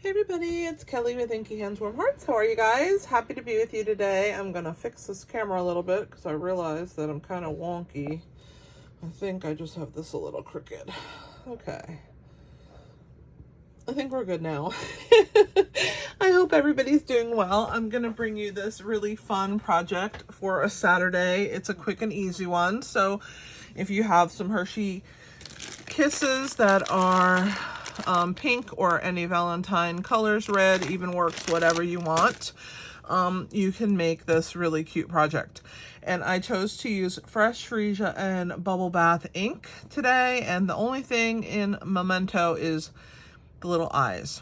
Hey everybody, it's Kelly with Inky Hands Warm Hearts. How are you guys? Happy to be with you today. I'm gonna fix this camera a little bit because I realized that I'm kind of wonky. I think I just have this a little crooked. Okay. I think we're good now. I hope everybody's doing well. I'm gonna bring you this really fun project for a Saturday. It's a quick and easy one. So if you have some Hershey Kisses that are pink or any Valentine colors, red even works, whatever you want, you can make this really cute project. And I chose to use Fresh Freesia and Bubble Bath ink today, and the only thing in Memento is the little eyes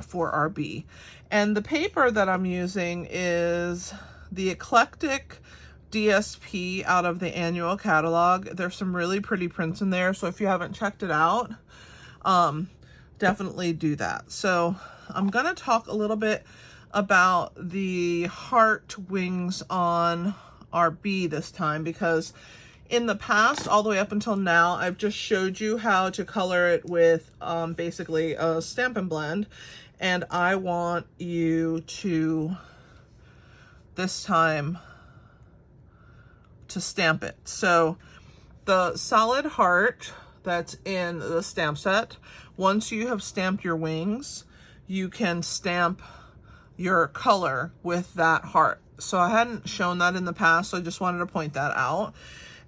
for our bee. And the paper that I'm using is the Eclectic DSP out of the annual catalog. There's some really pretty prints in there, so if you haven't checked it out, definitely do that. So I'm gonna talk a little bit about the heart wings on our bee this time, because in the past, all the way up until now, I've just showed you how to color it with basically a Stampin' blend, and I want you to, this time, to stamp it. So the solid heart that's in the stamp set, once you have stamped your wings, you can stamp your color with that heart. So I hadn't shown that in the past, so I just wanted to point that out.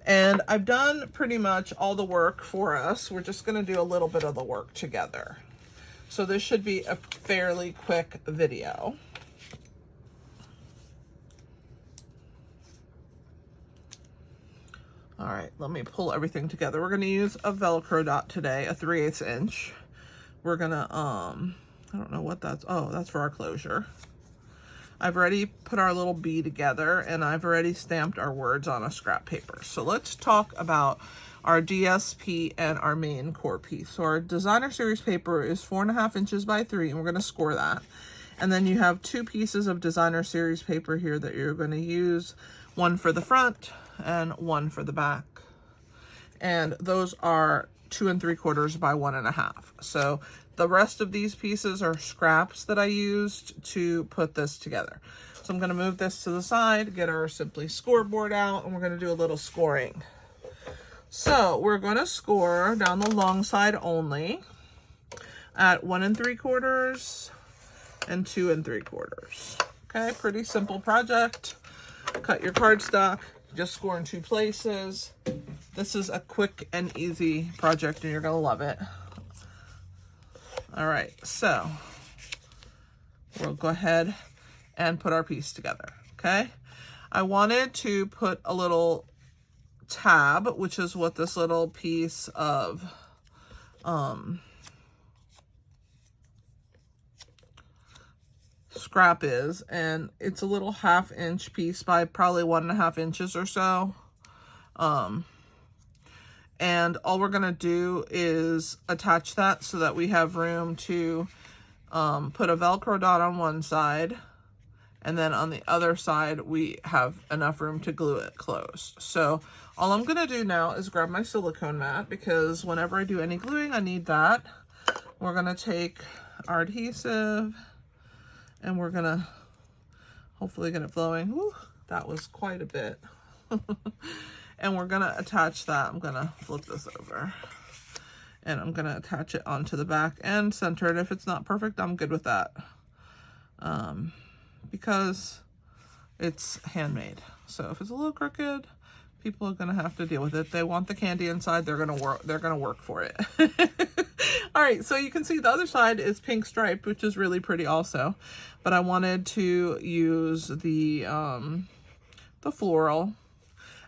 And I've done pretty much all the work for us. We're just gonna do a little bit of the work together. So this should be a fairly quick video. All right, let me pull everything together. We're gonna use a Velcro dot today, a 3/8 inch. We're gonna, I don't know what that's, oh, that's for our closure. I've already put our little bee together, and I've already stamped our words on a scrap paper. So let's talk about our DSP and our main core piece. So our designer series paper is 4.5 inches by 3, and we're gonna score that. And then you have 2 pieces of designer series paper here that you're gonna use, one for the front and one for the back. And those are 2 3/4 by 1.5. So the rest of these pieces are scraps that I used to put this together. So I'm gonna move this to the side, get our Simply scoreboard out, and we're gonna do a little scoring. So we're gonna score down the long side only at 1 3/4 and 2 3/4. Okay, pretty simple project. Cut your cardstock, just score in 2 places. This is a quick and easy project, and you're gonna love it. All right, so we'll go ahead and put our piece together, okay? I wanted to put a little tab, which is what this little piece of scrap is, and it's a little 1/2 inch piece by probably 1.5 inches or so. And all we're gonna do is attach that so that we have room to put a Velcro dot on one side, and then on the other side we have enough room to glue it closed. So all I'm gonna do now is grab my silicone mat, because whenever I do any gluing I need that. We're gonna take our adhesive and we're gonna hopefully get it flowing. Woo, that was quite a bit. And we're gonna attach that. I'm gonna flip this over, and I'm gonna attach it onto the back and center it. If it's not perfect, I'm good with that, because it's handmade. So if it's a little crooked, people are gonna have to deal with it. They want the candy inside, they're gonna work for it. All right, so you can see the other side is pink striped, which is really pretty also, but I wanted to use the floral,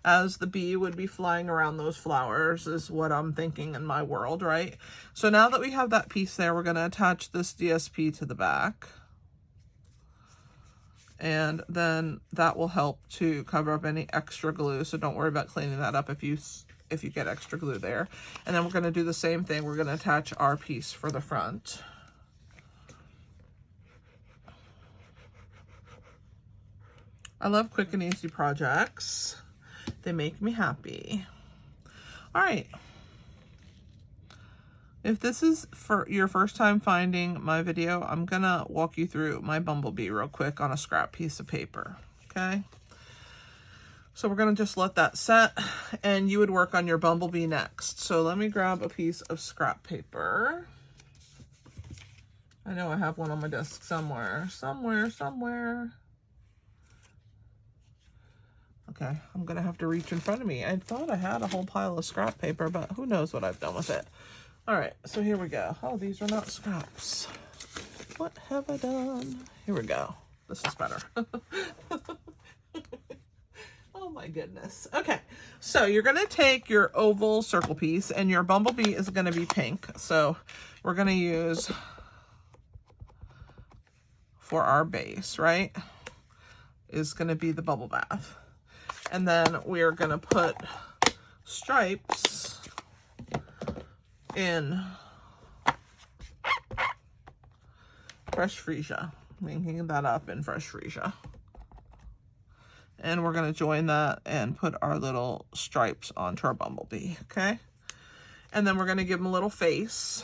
as the bee would be flying around those flowers, is what I'm thinking in my world, right? So now that we have that piece there, we're gonna attach this DSP to the back. And then that will help to cover up any extra glue, so don't worry about cleaning that up if you get extra glue there. And then we're gonna do the same thing. We're gonna attach our piece for the front. I love quick and easy projects. They make me happy. All right. If this is for your first time finding my video, I'm gonna walk you through my bumblebee real quick on a scrap piece of paper, okay? So we're gonna just let that set, and you would work on your bumblebee next. So let me grab a piece of scrap paper. I know I have one on my desk somewhere. Okay, I'm gonna have to reach in front of me. I thought I had a whole pile of scrap paper, but who knows what I've done with it. All right, so here we go. Oh, these are not scraps. What have I done? Here we go. This is better. Oh my goodness. Okay, so you're gonna take your oval circle piece, and your bumblebee is gonna be pink. So we're gonna use for our base, right, is gonna be the bubble bath. And then we're gonna put stripes in fresh freesia, making that up in fresh freesia. And we're gonna join that and put our little stripes onto our bumblebee, okay? And then we're gonna give him a little face,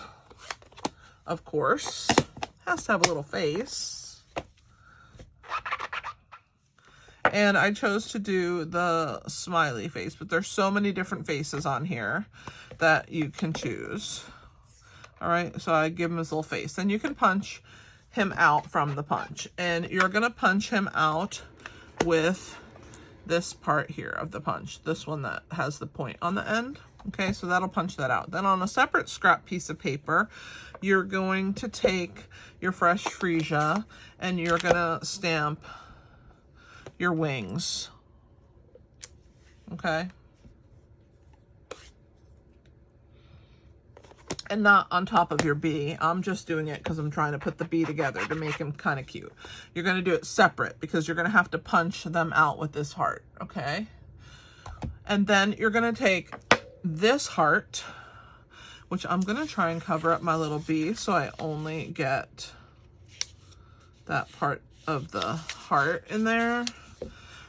of course. Has to have a little face. And I chose to do the smiley face, but there's so many different faces on here that you can choose. All right, so I give him his little face. Then you can punch him out from the punch. And you're gonna punch him out with this part here of the punch. This one that has the point on the end. Okay, so that'll punch that out. Then on a separate scrap piece of paper, you're going to take your fresh freesia and you're gonna stamp your wings, okay? And not on top of your bee. I'm just doing it because I'm trying to put the bee together to make him kind of cute. You're gonna do it separate because you're gonna have to punch them out with this heart, okay? And then you're gonna take this heart, which I'm gonna try and cover up my little bee so I only get that part of the heart in there,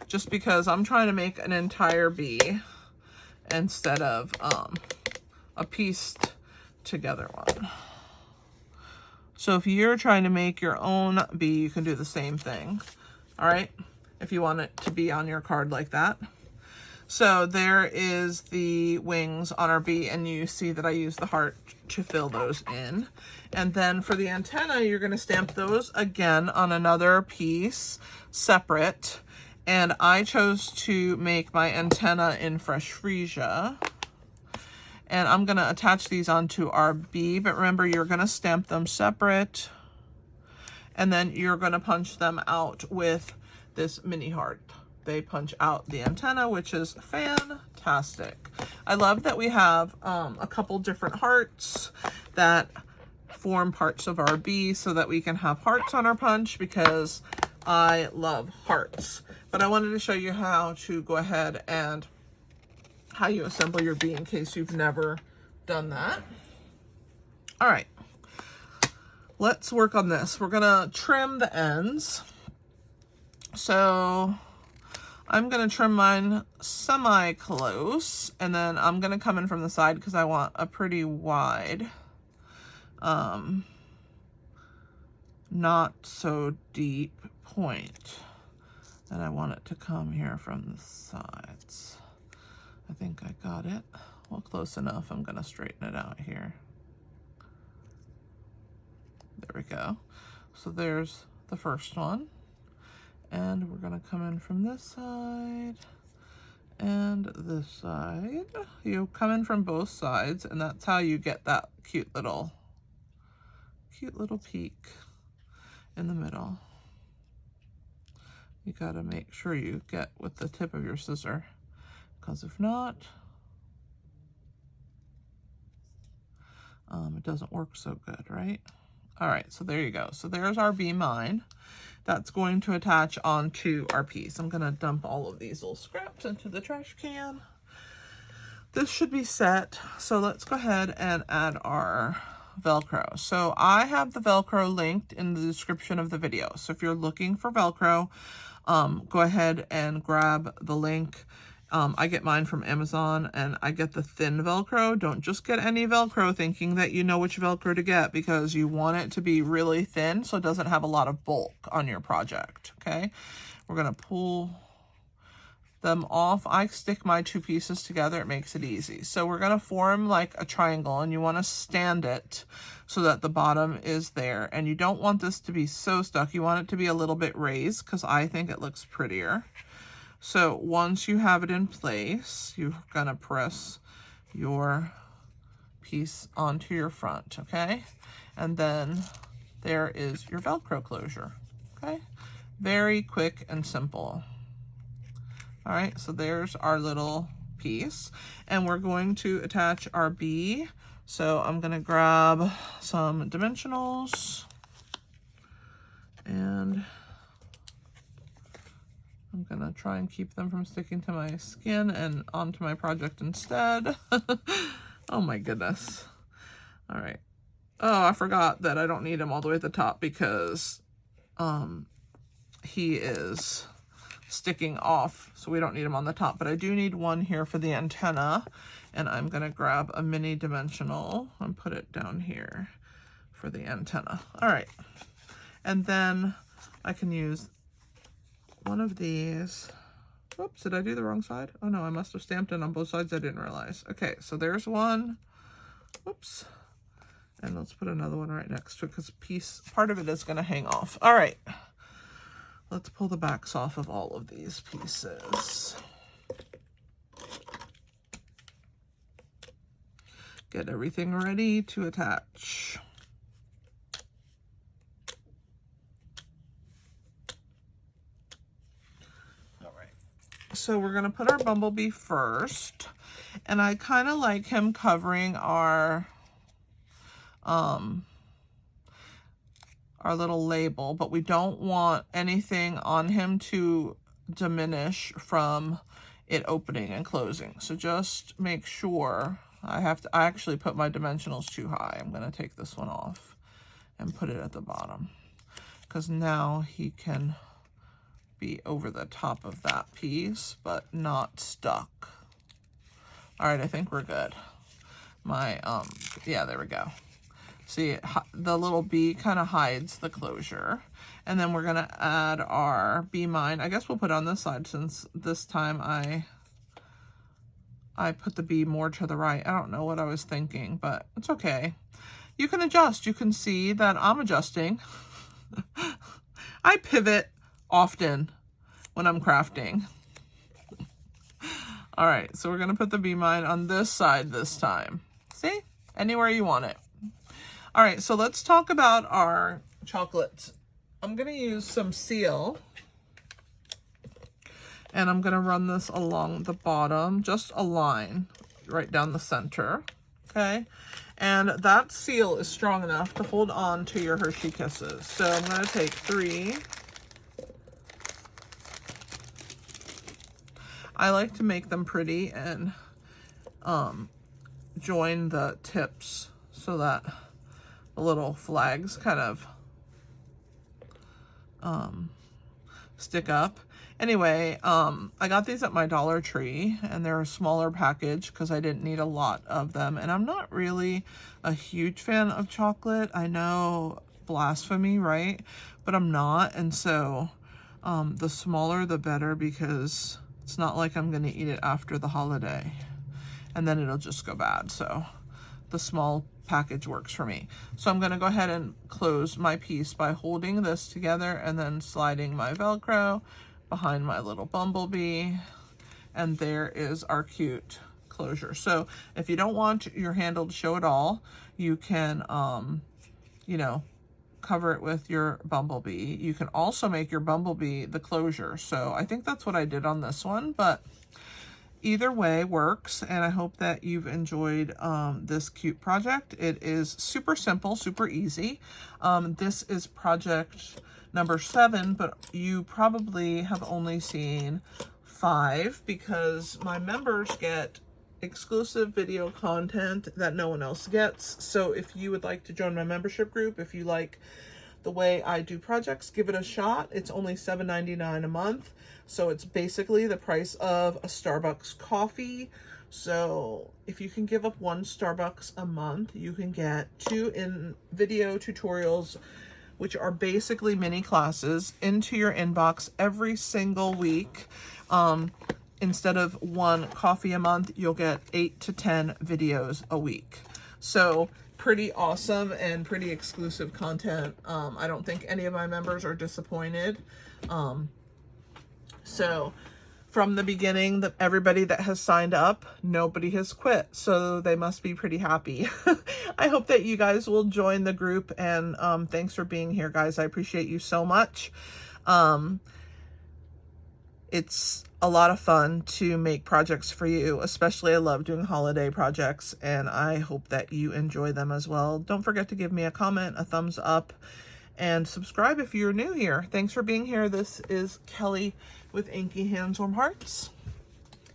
just because I'm trying to make an entire bee instead of a pieced together one. So if you're trying to make your own bee, you can do the same thing, all right? If you want it to be on your card like that. So there is the wings on our bee, and you see that I use the heart to fill those in. And then for the antenna, you're gonna stamp those again on another piece, separate. And I chose to make my antenna in fresh freesia. And I'm gonna attach these onto our bee, but remember, you're gonna stamp them separate. And then you're gonna punch them out with this mini heart. They punch out the antenna, which is fantastic. I love that we have a couple different hearts that form parts of our bee so that we can have hearts on our punch, because I love hearts. But I wanted to show you how to go ahead and how you assemble your bee in case you've never done that. All right, let's work on this. We're gonna trim the ends. So I'm gonna trim mine semi-close, and then I'm gonna come in from the side because I want a pretty wide, not so deep point. And I want it to come here from the sides. I think I got it. Well, close enough. I'm gonna straighten it out here. There we go. So there's the first one. And we're gonna come in from this side and this side. You come in from both sides, and that's how you get that cute little peak in the middle. You gotta make sure you get with the tip of your scissor, because if not, it doesn't work so good, right? All right, so there you go. So there's our Bee Mine. That's going to attach onto our piece. I'm gonna dump all of these little scraps into the trash can. This should be set. So let's go ahead and add our Velcro. So I have the Velcro linked in the description of the video. So if you're looking for Velcro, go ahead and grab the link I get mine from Amazon, and I get the thin Velcro. Don't just get any Velcro thinking that you know which Velcro to get, because you want it to be really thin so it doesn't have a lot of bulk on your project, okay? We're going to pull them off. I stick my two pieces together. It makes it easy. So we're going to form like a triangle, and you want to stand it so that the bottom is there. And you don't want this to be so stuck. You want it to be a little bit raised, because I think it looks prettier. So once you have it in place, you're gonna press your piece onto your front, okay? And then there is your Velcro closure, okay? Very quick and simple. All right, so there's our little piece, and we're going to attach our bee. So I'm gonna grab some dimensionals, and I'm gonna try and keep them from sticking to my skin and onto my project instead. Oh my goodness. All right. Oh, I forgot that I don't need him all the way at the top, because he is sticking off, so we don't need him on the top, but I do need one here for the antenna, and I'm gonna grab a mini dimensional and put it down here for the antenna. All right. And then I can use one of these. Oops, did I do the wrong side? Oh no, I must have stamped it on both sides. I didn't realize. Okay, so there's one. Oops. And let's put another one right next to it, because part of it is going to hang off. All right. Let's pull the backs off of all of these pieces. Get everything ready to attach. So we're going to put our bumblebee first, and I kind of like him covering our little label, but we don't want anything on him to diminish from it opening and closing. So just make sure. I actually put my dimensionals too high. I'm going to take this one off and put it at the bottom, because now he can be over the top of that piece, but not stuck. All right, I think we're good. Yeah, there we go. See, the little bee kind of hides the closure. And then we're gonna add our Bee Mine. I guess we'll put it on this side, since this time I put the bee more to the right. I don't know what I was thinking, but it's okay. You can adjust. You can see that I'm adjusting. I pivot often when I'm crafting. All right, so we're gonna put the Bee Mine on this side this time. See, anywhere you want it. All right, so let's talk about our chocolates. I'm gonna use some seal, and I'm gonna run this along the bottom, just a line right down the center, okay? And that seal is strong enough to hold on to your Hershey Kisses. So I'm gonna take 3. I like to make them pretty and join the tips so that the little flags kind of stick up. Anyway, I got these at my Dollar Tree, and they're a smaller package because I didn't need a lot of them. And I'm not really a huge fan of chocolate. I know, blasphemy, right? But I'm not. And so the smaller the better, because it's not like I'm going to eat it after the holiday and then it'll just go bad. So the small package works for me. So I'm going to go ahead and close my piece by holding this together and then sliding my Velcro behind my little bumblebee. And there is our cute closure. So if you don't want your handle to show at all, you can, you know, cover it with your bumblebee. You can also make your bumblebee the closure. So I think that's what I did on this one, but either way works. And I hope that you've enjoyed this cute project. It is super simple, super easy. This is project number 7, but you probably have only seen 5 because my members get exclusive video content that no one else gets. So if you would like to join my membership group, if you like the way I do projects, give it a shot. It's only $7.99 a month. So it's basically the price of a Starbucks coffee. So if you can give up one Starbucks a month, you can get 2 video tutorials, which are basically mini classes, into your inbox every single week. Instead of 1 coffee a month, you'll get 8 to 10 videos a week. So pretty awesome and pretty exclusive content. I don't think any of my members are disappointed. So from the beginning, everybody that has signed up, nobody has quit. So they must be pretty happy. I hope that you guys will join the group, and thanks for being here, guys. I appreciate you so much. It's a lot of fun to make projects for you, especially I love doing holiday projects, and I hope that you enjoy them as well. Don't forget to give me a comment, a thumbs up, and subscribe if you're new here. Thanks for being here. This is Kelly with Inky Hands Warm Hearts.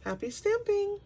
Happy stamping!